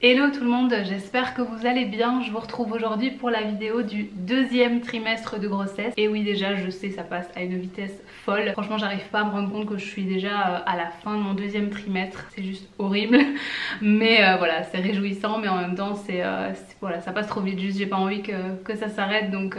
Hello tout le monde, j'espère que vous allez bien. Je vous retrouve aujourd'hui pour la vidéo du deuxième trimestre de grossesse. Et oui, déjà je sais, ça passe à une vitesse folle. Franchement, j'arrive pas à me rendre compte que je suis déjà à la fin de mon deuxième trimestre. C'est juste horrible. Mais voilà, c'est réjouissant, mais en même temps voilà, ça passe trop vite. Juste j'ai pas envie que ça s'arrête. Donc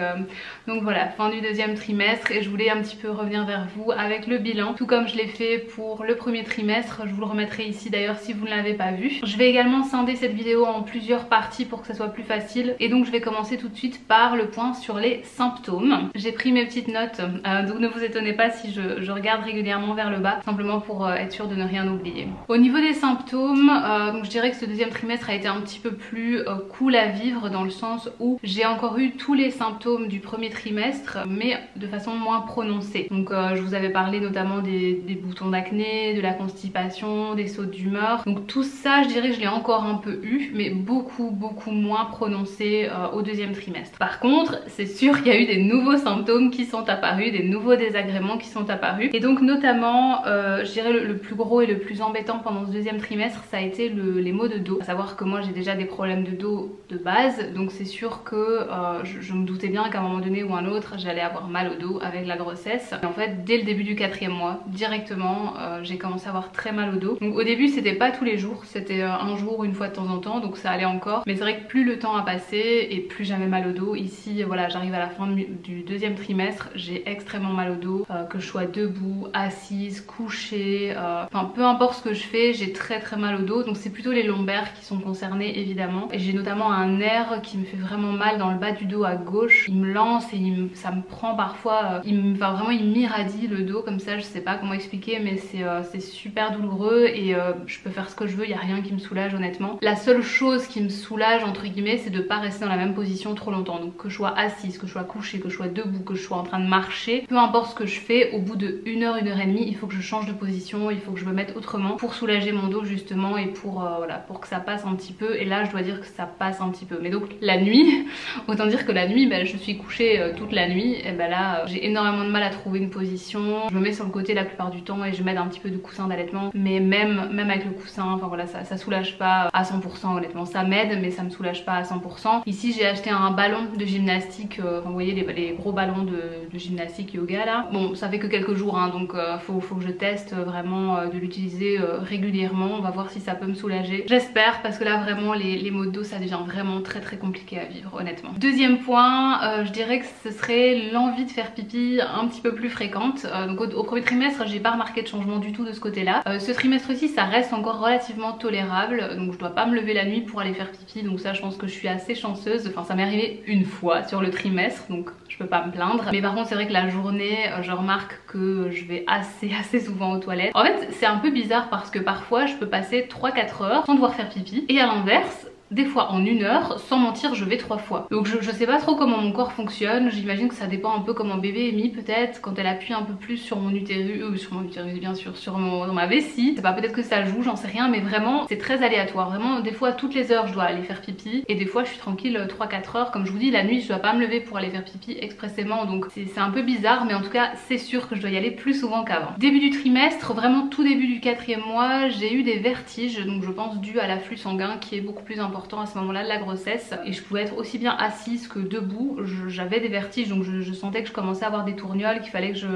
voilà, fin du deuxième trimestre. Et je voulais un petit peu revenir vers vous avec le bilan. Tout comme je l'ai fait pour le premier trimestre. Je vous le remettrai ici d'ailleurs si vous ne l'avez pas vu. Je vais également scinder cette vidéo en plusieurs parties pour que ça soit plus facile, et donc je vais commencer tout de suite par le point sur les symptômes. J'ai pris mes petites notes, donc ne vous étonnez pas si je regarde régulièrement vers le bas, simplement pour être sûre de ne rien oublier. Au niveau des symptômes, donc je dirais que ce deuxième trimestre a été un petit peu plus cool à vivre, dans le sens où j'ai encore eu tous les symptômes du premier trimestre, mais de façon moins prononcée. Donc je vous avais parlé notamment des boutons d'acné, de la constipation, des sautes d'humeur, donc tout ça je dirais que je l'ai encore un peu eu, mais beaucoup moins prononcé au deuxième trimestre. Par contre, c'est sûr qu'il y a eu des nouveaux symptômes qui sont apparus, des nouveaux désagréments qui sont apparus, et donc notamment je dirais le plus gros et le plus embêtant pendant ce deuxième trimestre, ça a été les maux de dos. À savoir que moi j'ai déjà des problèmes de dos de base, donc c'est sûr que je me doutais bien qu'à un moment donné ou un autre j'allais avoir mal au dos avec la grossesse. Et en fait, dès le début du 4e mois, directement j'ai commencé à avoir très mal au dos. Donc au début c'était pas tous les jours, c'était un jour, une fois de temps en temps, donc ça allait encore, mais c'est vrai que plus le temps a passé et plus j'avais mal au dos. Ici voilà, j'arrive à la fin du deuxième trimestre, j'ai extrêmement mal au dos, que je sois debout, assise, couchée, enfin peu importe ce que je fais, j'ai très mal au dos. Donc c'est plutôt les lombaires qui sont concernés évidemment, et j'ai notamment un nerf qui me fait vraiment mal dans le bas du dos à gauche. Il me lance et ça me prend parfois, vraiment il m'irradie le dos comme ça, je sais pas comment expliquer, mais c'est super douloureux, et je peux faire ce que je veux, il n'y a rien qui me soulage honnêtement. La seule chose qui me soulage entre guillemets, c'est de pas rester dans la même position trop longtemps. Donc que je sois assise, que je sois couchée, que je sois debout, que je sois en train de marcher, peu importe ce que je fais, au bout de 1 heure, 1 heure et demie, il faut que je change de position, il faut que je me mette autrement pour soulager mon dos justement, et pour voilà, pour que ça passe un petit peu. Et là je dois dire que ça passe un petit peu. Mais donc la nuit, autant dire que la nuit, je suis couchée toute la nuit, et là j'ai énormément de mal à trouver une position. Je me mets sur le côté la plupart du temps et je mets un petit peu de coussin d'allaitement, mais même avec le coussin, enfin voilà, ça soulage pas à 100% honnêtement. Ça m'aide, mais ça me soulage pas à 100%. Ici j'ai acheté un ballon de gymnastique, vous voyez les gros ballons de gymnastique yoga là. Bon, ça fait que quelques jours hein, donc faut que je teste vraiment de l'utiliser régulièrement. On va voir si ça peut me soulager, j'espère, parce que là vraiment les maux de dos ça devient vraiment très compliqué à vivre honnêtement. Deuxième point, je dirais que ce serait l'envie de faire pipi un petit peu plus fréquente. Donc au premier trimestre j'ai pas remarqué de changement du tout de ce côté là. Ce trimestre-ci ça reste encore relativement tolérable, donc je dois pas me lever la nuit pour aller faire pipi, donc ça je pense que je suis assez chanceuse. Enfin ça m'est arrivé une fois sur le trimestre, donc je peux pas me plaindre. Mais par contre c'est vrai que la journée je remarque que je vais assez souvent aux toilettes. En fait c'est un peu bizarre parce que parfois je peux passer 3-4 heures sans devoir faire pipi, et à l'inverse des fois en 1 heure, sans mentir, je vais 3 fois. Donc je sais pas trop comment mon corps fonctionne. J'imagine que ça dépend un peu comment bébé est mis peut-être, quand elle appuie un peu plus sur mon utérus, bien sûr, dans ma vessie. C'est pas, peut-être que ça joue, j'en sais rien, mais vraiment c'est très aléatoire. Vraiment des fois toutes les heures je dois aller faire pipi, et des fois je suis tranquille 3-4 heures. Comme je vous dis, la nuit je dois pas me lever pour aller faire pipi expressément, donc c'est un peu bizarre, mais en tout cas c'est sûr que je dois y aller plus souvent qu'avant. Début du trimestre, vraiment tout début du 4e mois, j'ai eu des vertiges, donc je pense dû à l'afflux sanguin qui est beaucoup plus important à ce moment-là de la grossesse, et je pouvais être aussi bien assise que debout. J'avais des vertiges, donc je sentais que je commençais à avoir des tournoles, qu'il fallait que je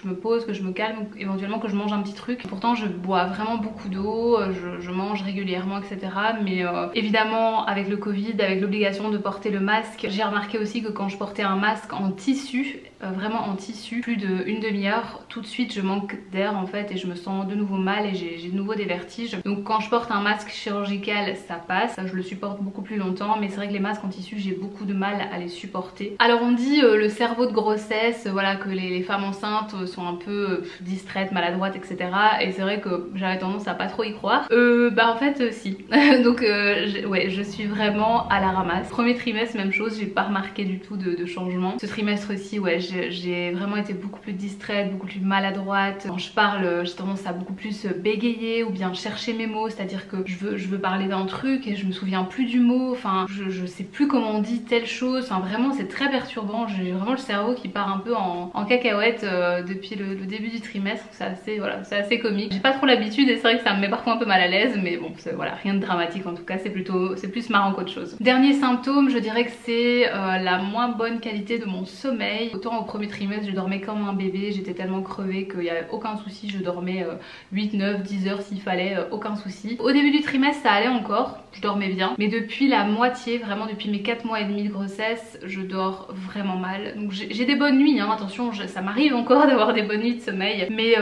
me pose, que je me calme, éventuellement que je mange un petit truc. Pourtant je bois vraiment beaucoup d'eau, je mange régulièrement, etc. Mais évidemment avec le Covid, avec l'obligation de porter le masque, j'ai remarqué aussi que quand je portais un masque en tissu, vraiment en tissu, plus d'1 demi-heure, tout de suite je manque d'air en fait, et je me sens de nouveau mal, et j'ai de nouveau des vertiges. Donc quand je porte un masque chirurgical ça passe, je le supporte beaucoup plus longtemps, mais c'est vrai que les masques en tissu j'ai beaucoup de mal à les supporter. Alors on dit le cerveau de grossesse, voilà, que les femmes enceintes sont un peu distraites, maladroites, etc. Et c'est vrai que j'avais tendance à pas trop y croire. En fait si. Donc ouais, je suis vraiment à la ramasse. Premier trimestre même chose, j'ai pas remarqué du tout de changement. Ce trimestre-ci ouais, j'ai vraiment été beaucoup plus distraite, beaucoup plus maladroite. Quand je parle, j'ai tendance à beaucoup plus bégayer ou bien chercher mes mots, c'est-à-dire que je veux parler d'un truc et je me souviens plus du mot, enfin je sais plus comment on dit telle chose, enfin vraiment c'est très perturbant, j'ai vraiment le cerveau qui part un peu en cacahuète depuis le début du trimestre, c'est assez, voilà, c'est assez comique. J'ai pas trop l'habitude et c'est vrai que ça me met parfois un peu mal à l'aise, mais bon voilà, rien de dramatique en tout cas, c'est plus marrant qu'autre chose. Dernier symptôme, je dirais que c'est la moins bonne qualité de mon sommeil. Autant au premier trimestre je dormais comme un bébé, j'étais tellement crevée qu'il n'y avait aucun souci, je dormais 8, 9, 10 heures s'il fallait, aucun souci. Au début du trimestre ça allait encore, je dormais bien, mais depuis la moitié, vraiment depuis mes 4 mois et demi de grossesse, je dors vraiment mal. Donc j'ai des bonnes nuits, hein, attention, ça m'arrive encore d'avoir des bonnes nuits de sommeil, mais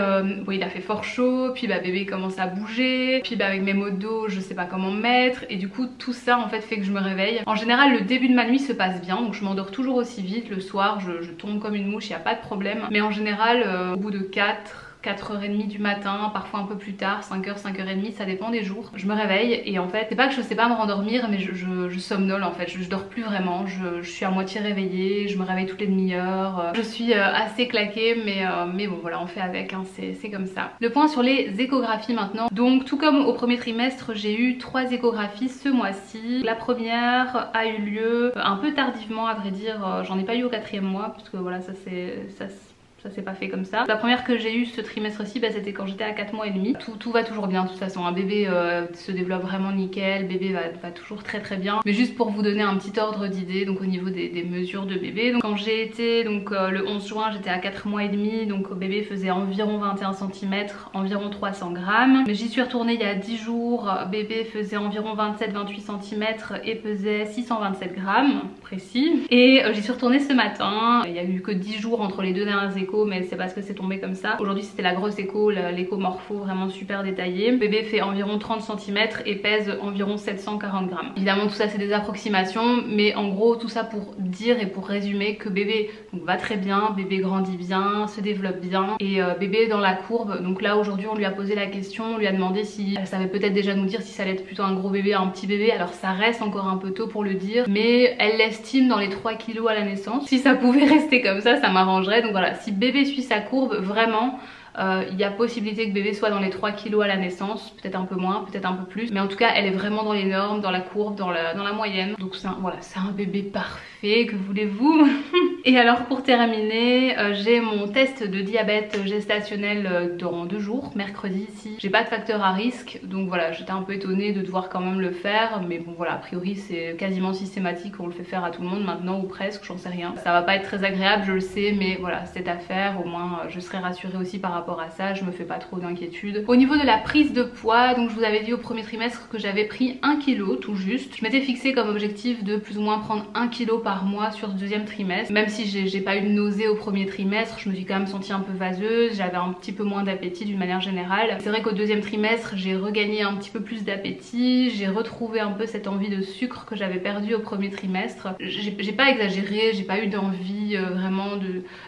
bon, il a fait fort chaud, puis bah bébé commence à bouger, puis bah avec mes maux de dos je sais pas comment me mettre, et du coup tout ça en fait fait que je me réveille. En général le début de ma nuit se passe bien, donc je m'endors toujours aussi vite, le soir je tombe comme une mouche, il n'y a pas de problème, mais en général au bout de 4h30 du matin, parfois un peu plus tard, 5h, 5h30, ça dépend des jours. Je me réveille et en fait, c'est pas que je sais pas me rendormir, mais je somnole en fait, je dors plus vraiment, je suis à moitié réveillée, je me réveille toutes les demi-heures, je suis assez claquée, mais bon voilà, on fait avec, hein, c'est comme ça. Le point sur les échographies maintenant. Donc tout comme au premier trimestre, j'ai eu 3 échographies ce mois-ci. La première a eu lieu un peu tardivement à vrai dire, j'en ai pas eu au 4e mois, parce que voilà, ça s'est pas fait comme ça. La première que j'ai eue ce trimestre-ci, bah, c'était quand j'étais à 4 mois et demi. Tout va toujours bien de toute façon, un bébé se développe vraiment nickel, bébé va toujours très bien. Mais juste pour vous donner un petit ordre d'idée, donc au niveau des mesures de bébé. Donc quand j'ai été le 11 juin, j'étais à 4 mois et demi, donc bébé faisait environ 21 cm, environ 300 grammes. Mais j'y suis retournée il y a 10 jours, bébé faisait environ 27-28 cm et pesait 627 grammes, précis. Et j'y suis retournée ce matin, il y a eu que 10 jours entre les deux dernières échos, mais c'est parce que c'est tombé comme ça. Aujourd'hui c'était la grosse écho, l'écho morpho vraiment super détaillée. Bébé fait environ 30 cm et pèse environ 740 grammes. Évidemment tout ça c'est des approximations, mais en gros tout ça pour dire et pour résumer que bébé va très bien, bébé grandit bien, se développe bien, et bébé est dans la courbe. Donc là aujourd'hui on lui a posé la question, on lui a demandé si elle savait peut-être déjà nous dire si ça allait être plutôt un gros bébé, un petit bébé. Alors ça reste encore un peu tôt pour le dire, mais elle l'estime dans les 3 kilos à la naissance. Si ça pouvait rester comme ça m'arrangerait. Donc voilà, si bébé suit sa courbe vraiment, il y a possibilité que bébé soit dans les 3 kilos à la naissance, peut-être un peu moins, peut-être un peu plus, mais en tout cas elle est vraiment dans les normes, dans la courbe, dans la moyenne. Donc voilà, c'est un bébé parfait, que voulez-vous. Et alors pour terminer, j'ai mon test de diabète gestationnel dans 2 jours, mercredi ici. J'ai pas de facteur à risque, donc voilà, j'étais un peu étonnée de devoir quand même le faire, mais bon voilà, a priori c'est quasiment systématique, on le fait faire à tout le monde maintenant, ou presque, j'en sais rien. Ça va pas être très agréable, je le sais, mais voilà, c'est à faire, au moins je serai rassurée aussi par rapport à ça, je me fais pas trop d'inquiétude. Au niveau de la prise de poids, donc je vous avais dit au premier trimestre que j'avais pris 1 kg tout juste. Je m'étais fixé comme objectif de plus ou moins prendre 1 kg par mois sur ce 2e trimestre. Même si j'ai pas eu de nausée au premier trimestre, je me suis quand même sentie un peu vaseuse, j'avais un petit peu moins d'appétit d'une manière générale. C'est vrai qu'au 2e trimestre, j'ai regagné un petit peu plus d'appétit, j'ai retrouvé un peu cette envie de sucre que j'avais perdue au premier trimestre. J'ai pas exagéré, j'ai pas eu d'envie vraiment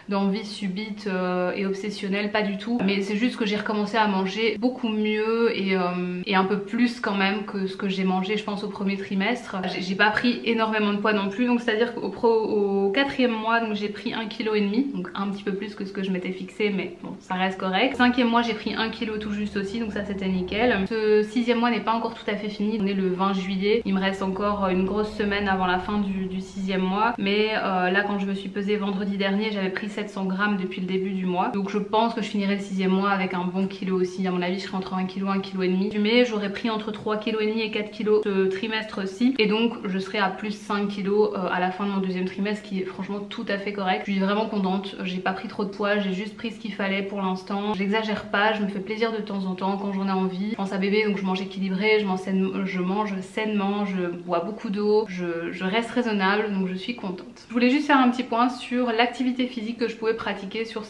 d'envie subite et obsessionnelle, pas du tout. Mais c'est juste que j'ai recommencé à manger beaucoup mieux et un peu plus quand même que ce que j'ai mangé je pense au premier trimestre. J'ai pas pris énormément de poids non plus, donc c'est à dire qu'au 4e mois donc j'ai pris 1,5 kg, donc un petit peu plus que ce que je m'étais fixé, mais bon ça reste correct. 5e mois j'ai pris 1 kg tout juste aussi, donc ça c'était nickel. Ce 6e mois n'est pas encore tout à fait fini, on est le 20 juillet, il me reste encore une grosse semaine avant la fin du 6e mois, mais là quand je me suis pesée vendredi dernier j'avais pris 700 grammes depuis le début du mois, donc je pense que je finirai le 6e mois avec un bon kilo aussi. À mon avis je serai entre 1 kg et 1,5 kg, mais j'aurais pris entre 3,5 kg et 4 kg ce trimestre-ci, et donc je serai à plus 5 kg à la fin de mon 2e trimestre, qui est franchement tout à fait correct. Je suis vraiment contente, j'ai pas pris trop de poids, j'ai juste pris ce qu'il fallait pour l'instant. J'exagère pas, je me fais plaisir de temps en temps quand j'en ai envie. Je pense à bébé, donc je mange équilibré, je mange sainement, je bois beaucoup d'eau, je reste raisonnable, donc je suis contente. Je voulais juste faire un petit point sur l'activité physique que je pouvais pratiquer sur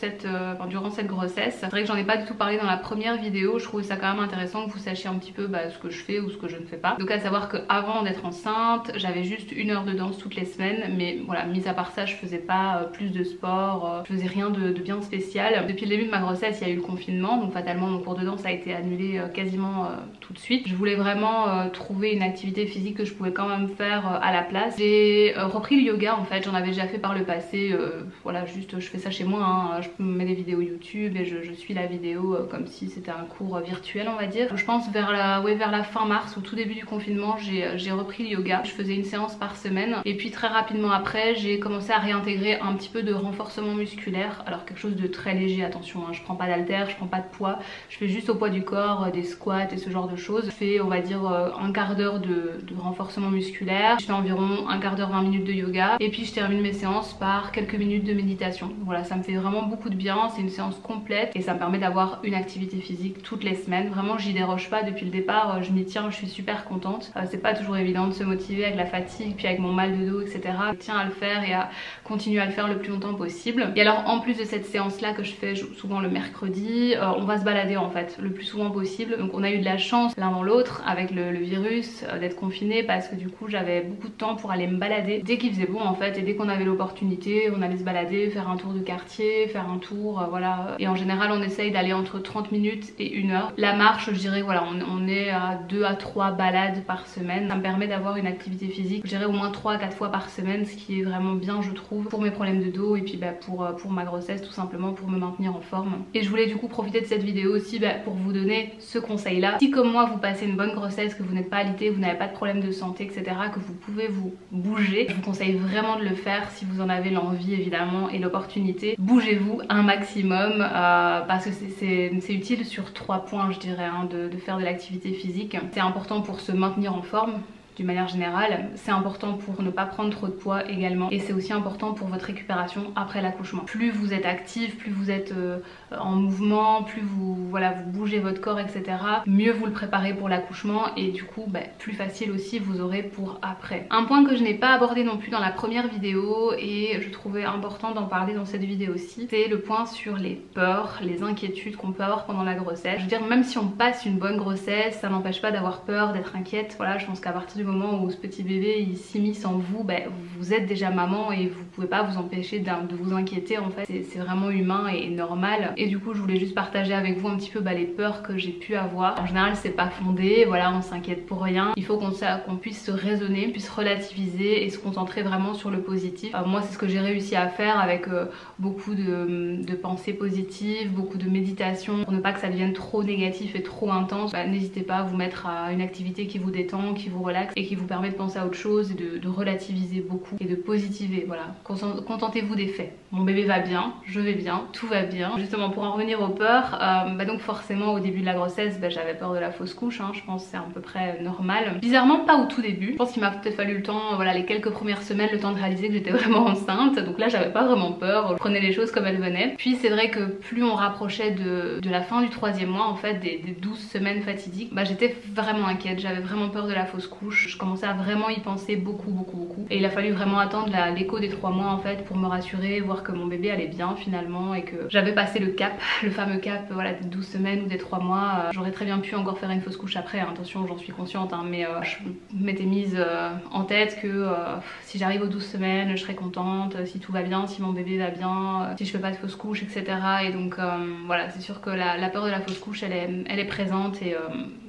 durant cette grossesse. C'est vrai que j'en ai pas du tout parlé dans la première vidéo, je trouvais ça quand même intéressant que vous sachiez un petit peu ce que je fais ou ce que je ne fais pas. Donc à savoir qu'avant d'être enceinte, j'avais juste 1 heure de danse toutes les semaines, mais voilà, mis à part ça je faisais faisais pas plus de sport, je faisais rien de bien spécial. Depuis le début de ma grossesse, il y a eu le confinement, donc fatalement mon cours de danse a été annulé quasiment tout de suite. Je voulais vraiment trouver une activité physique que je pouvais quand même faire à la place. J'ai repris le yoga en fait, j'en avais déjà fait par le passé, voilà, juste je fais ça chez moi, hein. Je mets des vidéos YouTube et je suis la vidéo comme si c'était un cours virtuel, on va dire. Je pense vers la fin mars, au tout début du confinement, j'ai repris le yoga. Je faisais une séance par semaine et puis très rapidement après j'ai commencé à réintégrer un petit peu de renforcement musculaire. Alors quelque chose de très léger, attention, hein. Je prends pas d'haltère, je prends pas de poids, je fais juste au poids du corps, des squats et ce genre de choses. Je fais, on va dire, un quart d'heure de renforcement musculaire, je fais environ un quart d'heure, 20 minutes de yoga et puis je termine mes séances par quelques minutes de méditation. Voilà, ça me fait vraiment beaucoup de bien, c'est une séance complète et ça me permet d'avoir une activité physique toutes les semaines. Vraiment, j'y déroge pas depuis le départ, je m'y tiens, je suis super contente. C'est pas toujours évident de se motiver avec la fatigue, puis avec mon mal de dos, etc. Je tiens à le faire et à continuer à le faire le plus longtemps possible. Et alors, en plus de cette séance là que je fais souvent le mercredi, on va se balader en fait le plus souvent possible. Donc on a eu de la chance l'un dans l'autre avec le virus d'être confiné, parce que du coup j'avais beaucoup de temps pour aller me balader dès qu'il faisait bon en fait, et dès qu'on avait l'opportunité on allait se balader, faire un tour de quartier, faire un tour, voilà. Et en général on essaye d'aller entre 30 minutes et 1 heure. La marche, je dirais, voilà, on est à 2 à 3 balades par semaine. Ça me permet d'avoir une activité physique, je dirais au moins 3 à 4 fois par semaine, ce qui est vraiment bien je trouve pour mes problèmes de dos et puis pour ma grossesse, tout simplement pour me maintenir en forme. Et je voulais du coup profiter de cette vidéo aussi pour vous donner ce conseil là. Si comme moi vous passez une bonne grossesse, que vous n'êtes pas alitée, vous n'avez pas de problème de santé, etc., que vous pouvez vous bouger, je vous conseille vraiment de le faire si vous en avez l'envie évidemment et l'opportunité. Bougez-vous un maximum parce que c'est utile sur 3 points je dirais, hein, de faire de l'activité physique. C'est important pour se maintenir en forme d'une manière générale, c'est important pour ne pas prendre trop de poids également, et c'est aussi important pour votre récupération après l'accouchement. Plus vous êtes active, plus vous êtes en mouvement, plus vous bougez votre corps, etc., mieux vous le préparez pour l'accouchement, et du coup plus facile aussi vous aurez pour après. Un point que je n'ai pas abordé non plus dans la première vidéo et je trouvais important d'en parler dans cette vidéo aussi, c'est le point sur les peurs, les inquiétudes qu'on peut avoir pendant la grossesse. Je veux dire, même si on passe une bonne grossesse, ça n'empêche pas d'avoir peur, d'être inquiète. Voilà, je pense qu'à partir du moment où ce petit bébé il s'immisce en vous, vous êtes déjà maman et vous pouvez pas vous empêcher de vous inquiéter en fait. C'est vraiment humain et normal. Et du coup je voulais juste partager avec vous un petit peu les peurs que j'ai pu avoir. En général c'est pas fondé, voilà, on s'inquiète pour rien. Il faut qu'on puisse se raisonner, puisse relativiser et se concentrer vraiment sur le positif. Moi c'est ce que j'ai réussi à faire avec beaucoup de pensées positives, beaucoup de méditation, pour ne pas que ça devienne trop négatif et trop intense. N'hésitez pas à vous mettre à une activité qui vous détend, qui vous relaxe et qui vous permet de penser à autre chose et de relativiser beaucoup et de positiver. Voilà, contentez-vous des faits. Mon bébé va bien, je vais bien, tout va bien. Justement, pour en revenir aux peurs, donc forcément au début de la grossesse j'avais peur de la fausse couche, hein. Je pense que c'est à peu près normal. Bizarrement pas au tout début, je pense qu'il m'a peut-être fallu le temps, voilà, les quelques premières semaines, le temps de réaliser que j'étais vraiment enceinte. Donc là j'avais pas vraiment peur, je prenais les choses comme elles venaient. Puis c'est vrai que plus on rapprochait de la fin du 3e mois, en fait des 12 semaines fatidiques, j'étais vraiment inquiète, j'avais vraiment peur de la fausse couche. Je commençais à vraiment y penser beaucoup. Et il a fallu vraiment attendre l'écho des 3 mois en fait pour me rassurer, voir que mon bébé allait bien finalement et que j'avais passé le cap, le fameux cap, voilà, des 12 semaines ou des 3 mois. J'aurais très bien pu encore faire une fausse couche après, hein. Attention, j'en suis consciente, hein, mais je m'étais mise en tête que si j'arrive aux 12 semaines, je serai contente, si tout va bien, si mon bébé va bien, si je fais pas de fausse couche, etc. Et donc voilà, c'est sûr que la peur de la fausse couche elle est présente et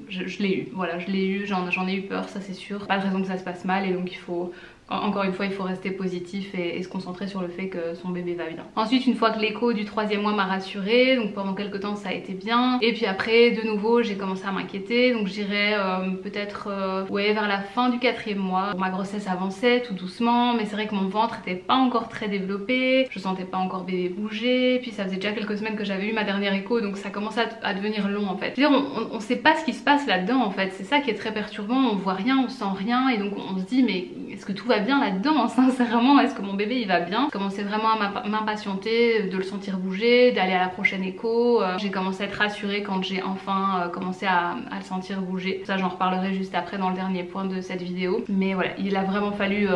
je l'ai eu, voilà, je l'ai eu, j'en ai eu peur, ça c'est sûr. Pas de raison que ça se passe mal et donc il faut Encore une fois, il faut rester positif et se concentrer sur le fait que son bébé va bien. Ensuite, une fois que l'écho du 3e mois m'a rassurée, donc pendant quelques temps ça a été bien. Et puis après, de nouveau, j'ai commencé à m'inquiéter. Donc j'irais peut-être vers la fin du 4e mois. Ma grossesse avançait tout doucement, mais c'est vrai que mon ventre était pas encore très développé. Je sentais pas encore bébé bouger. Puis ça faisait déjà quelques semaines que j'avais eu ma dernière écho, donc ça commençait à devenir long en fait. Je veux dire, on sait pas ce qui se passe là-dedans en fait. C'est ça qui est très perturbant. On voit rien, on sent rien, et donc on se dit mais est-ce que tout va bien là-dedans, sincèrement? Est-ce que mon bébé il va bien? J'ai commencé vraiment à m'impatienter de le sentir bouger, d'aller à la prochaine écho. J'ai commencé à être rassurée quand j'ai enfin commencé à le sentir bouger. Ça, j'en reparlerai juste après dans le dernier point de cette vidéo. Mais voilà, il a vraiment fallu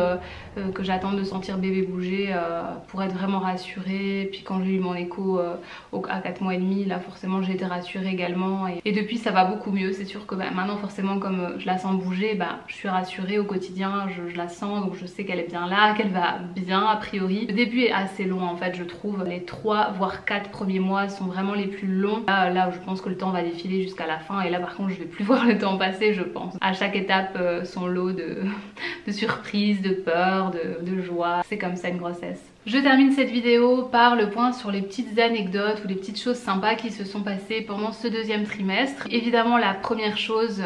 que j'attende de sentir bébé bouger pour être vraiment rassurée. Puis quand j'ai eu mon écho à 4 mois et demi, là forcément j'ai été rassurée également. Et depuis ça va beaucoup mieux. C'est sûr que maintenant forcément comme je la sens bouger, je suis rassurée au quotidien, je la 100, donc je sais qu'elle est bien là, qu'elle va bien a priori. Le début est assez long en fait, je trouve. Les 3 voire 4 premiers mois sont vraiment les plus longs. Là je pense que le temps va défiler jusqu'à la fin, et là par contre je vais plus voir le temps passer, je pense. À chaque étape son lot de surprises, de peur, de joie. C'est comme ça une grossesse. Je termine cette vidéo par le point sur les petites anecdotes ou les petites choses sympas qui se sont passées pendant ce deuxième trimestre. Évidemment la première chose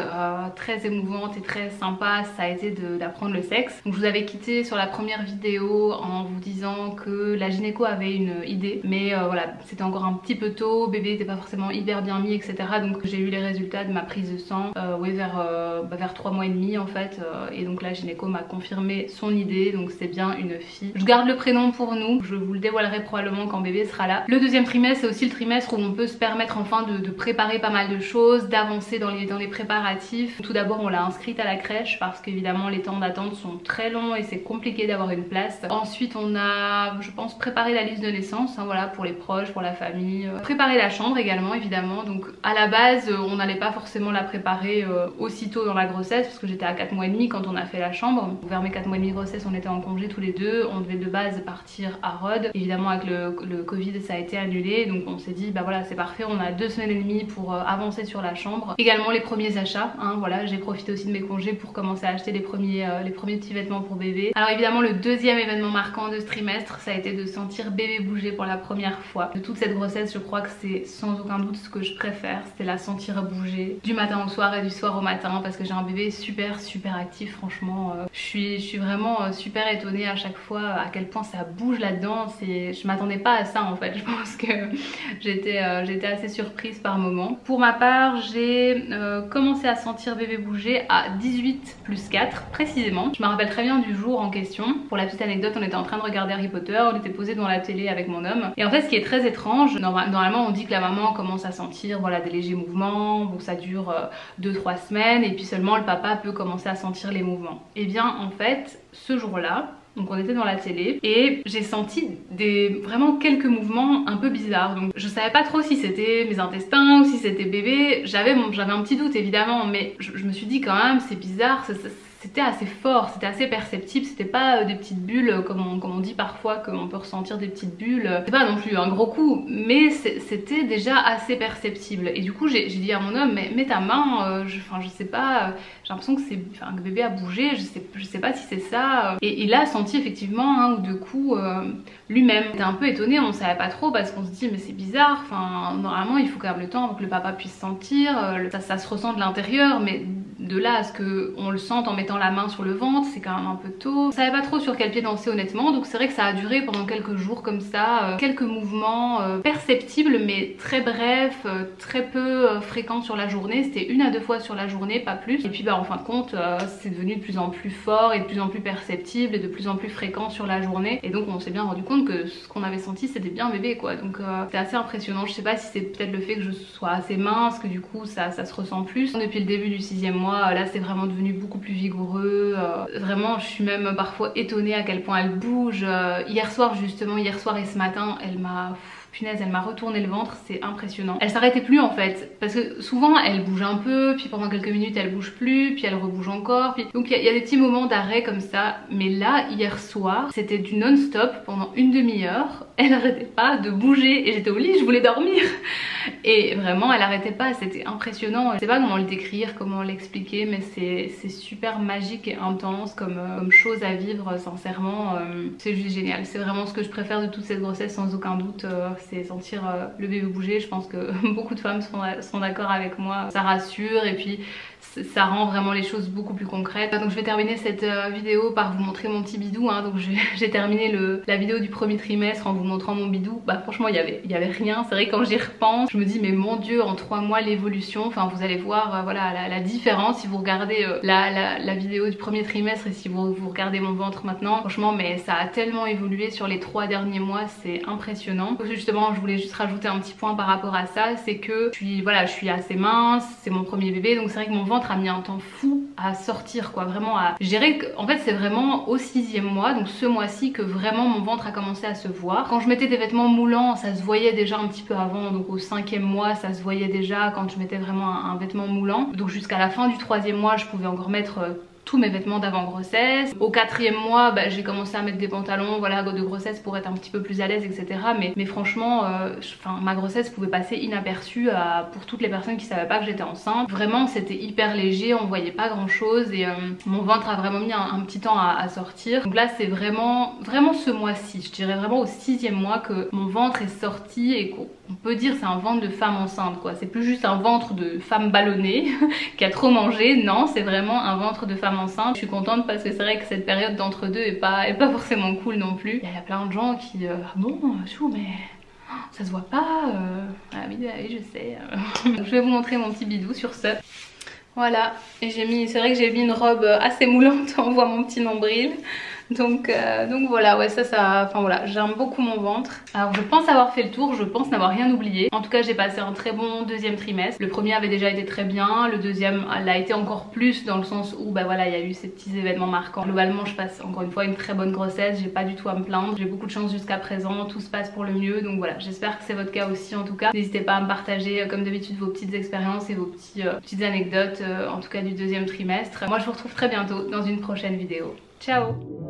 très émouvante et très sympa, ça a été d'apprendre le sexe. Donc je vous avais quitté sur la première vidéo en vous disant que la gynéco avait une idée, mais voilà, c'était encore un petit peu tôt, bébé n'était pas forcément hyper bien mis, etc. Donc j'ai eu les résultats de ma prise de sang oui, vers 3 mois et demi en fait, et donc la gynéco m'a confirmé son idée, donc c'est bien une fille. Je garde le prénom pour nous, je vous le dévoilerai probablement quand bébé sera là. Le deuxième trimestre, c'est aussi le trimestre où on peut se permettre enfin de préparer pas mal de choses, d'avancer dans les préparatifs. Tout d'abord on l'a inscrite à la crèche parce qu'évidemment les temps d'attente sont très longs et c'est compliqué d'avoir une place. Ensuite on a, je pense, préparé la liste de naissance, hein, voilà, pour les proches, pour la famille. Préparer la chambre également évidemment, donc à la base on n'allait pas forcément la préparer aussitôt dans la grossesse parce que j'étais à 4 mois et demi quand on a fait la chambre. Vers mes 4 mois et demi de grossesse on était en congé tous les deux, on devait de base partir à Rhodes. Évidemment avec le Covid ça a été annulé, donc on s'est dit bah voilà c'est parfait, on a 2 semaines et demie pour avancer sur la chambre. Également les premiers achats, hein, voilà, j'ai profité aussi de mes congés pour commencer à acheter les premiers petits vêtements pour bébé. Alors évidemment le deuxième événement marquant de ce trimestre, ça a été de sentir bébé bouger pour la première fois. De toute cette grossesse je crois que c'est sans aucun doute ce que je préfère, c'était la sentir bouger du matin au soir et du soir au matin, parce que j'ai un bébé super actif. Franchement je suis vraiment super étonnée à chaque fois à quel point ça bouge là-dedans. Je m'attendais pas à ça en fait, je pense que j'étais assez surprise par moment. Pour ma part j'ai commencé à sentir bébé bouger à 18 plus 4 précisément. Je me rappelle très bien du jour en question. Pour la petite anecdote, on était en train de regarder Harry Potter, on était posé devant la télé avec mon homme, et en fait ce qui est très étrange, normalement on dit que la maman commence à sentir voilà des légers mouvements, bon ça dure 2-3 semaines et puis seulement le papa peut commencer à sentir les mouvements. Et bien en fait ce jour-là, donc on était dans la télé et j'ai senti vraiment quelques mouvements un peu bizarres. Donc je savais pas trop si c'était mes intestins ou si c'était bébé. J'avais un petit doute évidemment, mais je me suis dit quand même c'est bizarre, c'était assez fort, c'était assez perceptible, c'était pas des petites bulles comme on dit parfois qu'on peut ressentir des petites bulles. C'est pas non plus un gros coup, mais c'était déjà assez perceptible. Et du coup j'ai dit à mon homme mais mets ta main, je sais pas, j'ai l'impression que que bébé a bougé, je sais pas si c'est ça. Et il a senti effectivement un ou deux coups lui-même. Il était un peu étonné, on savait pas trop parce qu'on se dit mais c'est bizarre, enfin normalement il faut quand même le temps pour que le papa puisse sentir, ça se ressent de l'intérieur, mais de là à ce qu'on le sente en mettant la main sur le ventre, c'est quand même un peu tôt. On savait pas trop sur quel pied danser honnêtement, donc c'est vrai que ça a duré pendant quelques jours comme ça, quelques mouvements perceptibles mais très brefs, très peu fréquents sur la journée. C'était 1 à 2 fois sur la journée, pas plus. Et puis bah en fin de compte c'est devenu de plus en plus fort et de plus en plus perceptible et de plus en plus fréquent sur la journée, et donc on s'est bien rendu compte que ce qu'on avait senti c'était bien bébé quoi. Donc c'était assez impressionnant. Je sais pas si c'est peut-être le fait que je sois assez mince que du coup ça se ressent plus. Depuis le début du 6e mois, là c'est vraiment devenu beaucoup plus vigoureux. Vraiment je suis même parfois étonnée à quel point elle bouge. Hier soir et ce matin elle m'a... Punaise, elle m'a retourné le ventre, c'est impressionnant. Elle s'arrêtait plus en fait, parce que souvent elle bouge un peu, puis pendant quelques minutes elle bouge plus, puis elle rebouge encore, puis... Donc il y a des petits moments d'arrêt comme ça, mais là hier soir c'était du non-stop pendant 1 demi-heure. Elle n'arrêtait pas de bouger et j'étais au lit, je voulais dormir. Et vraiment elle arrêtait pas, c'était impressionnant. Je sais pas comment le décrire, comment l'expliquer, mais c'est super magique et intense comme chose à vivre, sincèrement. C'est juste génial, c'est vraiment ce que je préfère de toute cette grossesse sans aucun doute. C'est sentir le bébé bouger. Je pense que beaucoup de femmes sont d'accord avec moi. Ça rassure et puis ça rend vraiment les choses beaucoup plus concrètes. Donc je vais terminer cette vidéo par vous montrer mon petit bidou, hein. Donc j'ai terminé la vidéo du premier trimestre en vous montrant mon bidou. Bah franchement il y avait rien. C'est vrai que quand j'y repense je me dis mais mon dieu, en 3 mois l'évolution, enfin vous allez voir voilà la différence si vous regardez la vidéo du premier trimestre et si vous regardez mon ventre maintenant. Franchement mais ça a tellement évolué sur les 3 derniers mois, c'est impressionnant. Donc justement je voulais juste rajouter un petit point par rapport à ça, c'est que je suis assez mince, c'est mon premier bébé, donc c'est vrai que mon ventre a mis un temps fou à sortir quoi, vraiment à gérer. En fait c'est vraiment au 6e mois, donc ce mois-ci, que vraiment mon ventre a commencé à se voir. Quand je mettais des vêtements moulants ça se voyait déjà un petit peu avant, donc au 5e mois ça se voyait déjà quand je mettais vraiment un vêtement moulant. Donc jusqu'à la fin du 3e mois je pouvais encore mettre tous mes vêtements d'avant grossesse. Au 4e mois, bah, j'ai commencé à mettre des pantalons voilà, de grossesse pour être un petit peu plus à l'aise, etc. Mais franchement, ma grossesse pouvait passer inaperçue pour toutes les personnes qui savaient pas que j'étais enceinte. Vraiment, c'était hyper léger, on voyait pas grand chose et mon ventre a vraiment mis un petit temps à sortir. Donc là, c'est vraiment ce mois-ci, je dirais vraiment au 6e mois que mon ventre est sorti et qu'on peut dire c'est un ventre de femme enceinte quoi. C'est plus juste un ventre de femme ballonnée qui a trop mangé, non, c'est vraiment un ventre de femme enceinte. Je suis contente parce que c'est vrai que cette période d'entre-deux est pas forcément cool non plus. Il y a plein de gens qui ah bon, chou, mais ça se voit pas. Ah oui, je sais. Je vais vous montrer mon petit bidou sur ce. Voilà, et c'est vrai que j'ai mis une robe assez moulante, on voit mon petit nombril. Donc voilà, ouais, enfin voilà, j'aime beaucoup mon ventre. Alors je pense avoir fait le tour, je pense n'avoir rien oublié. En tout cas, j'ai passé un très bon 2e trimestre. Le premier avait déjà été très bien, le 2e l'a été encore plus dans le sens où bah voilà, il y a eu ces petits événements marquants. Globalement, je passe encore une fois une très bonne grossesse, j'ai pas du tout à me plaindre. J'ai beaucoup de chance jusqu'à présent, tout se passe pour le mieux. Donc voilà, j'espère que c'est votre cas aussi en tout cas. N'hésitez pas à me partager comme d'habitude vos petites expériences et vos petites anecdotes en tout cas du 2e trimestre. Moi je vous retrouve très bientôt dans une prochaine vidéo. Ciao!